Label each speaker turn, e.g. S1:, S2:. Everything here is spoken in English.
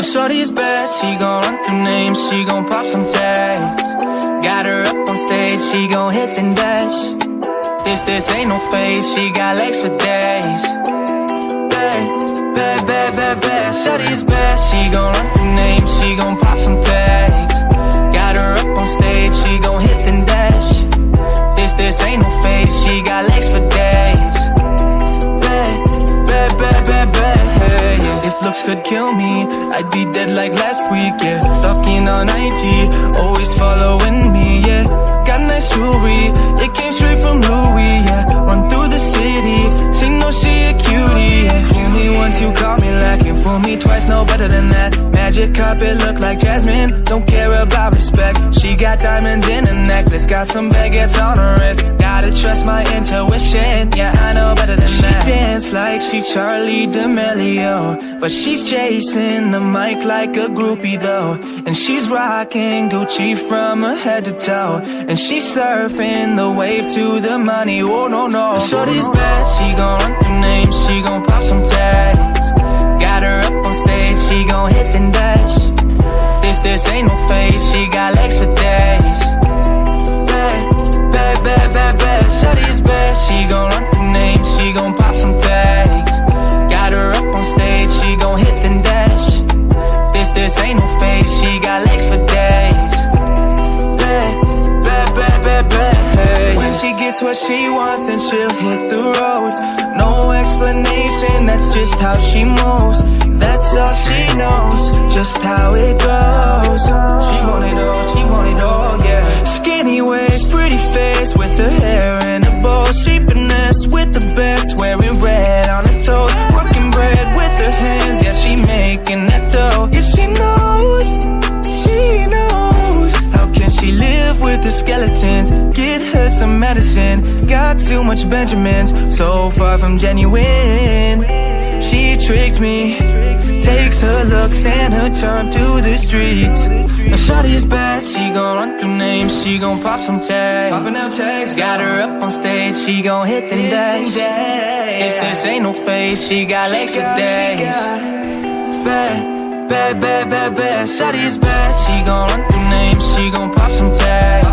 S1: Shorty's bad, she gon' run through names, she gon' pop some tags. Got her up on stage, she gon' hit and dash. This ain't no phase, she got legs for days. Bad, Shorty's bad, she gon' run through names, she gon' pop some tags. Got her up on stage, she gon' hit and dash. This ain't no phase, she got legs for days. Bad, if looks could kill me, I'd be dead like last week, yeah. Stalking on IG, always following me, yeah. Got nice jewelry, it came straight from Louis, yeah. Run through the city, she knows she a cutie, yeah. Fool me once, you caught me lacking. Fool me twice, no better than that. Magic carpet look like Jasmine, don't care about respect. She got diamonds in her necklace, got some baguettes on her wrist. Gotta trust my intuition, yeah, I know better than that. She dance like she Charlie D'Amelio, but she's chasing the mic like a groupie though. And she's rocking Gucci from her head to toe, and she's surfing the wave to the money, oh no. Shorty's bad, she gon' run through names, she gon' pop some tags. Got her up on stage, she gon' hit and dash. This ain't no phase, she got legs for days. Bad, Shorty's bad, she gon' run through names, she gon' pop some tags. Got her up on stage, she gon' hit and dash. This ain't no phase, she got legs for days. Bad. When she gets what she wants, then she'll hit the road. No explanation, that's just how she moves. That's all she knows, just how it goes. She want it all, yeah. Skinny waist, pretty face, with her hair in a bow. She finesse with the best, wearing red on her toes. Working bread with her hands, yeah, she making that dough. Yeah, she knows. How can she live with the skeletons? Get her some medicine, got too much Benjamins, so far from genuine. She tricked me, takes her looks and her charm to the streets. Now Shorty's bad, she gon' run through names, she gon' pop some tags. Popping out tags, got her up on stage, she gon' hit and dash. This ain't no phase, she got legs for days. Bad, Shorty's bad, she gon' run through names, she gon' pop some tags.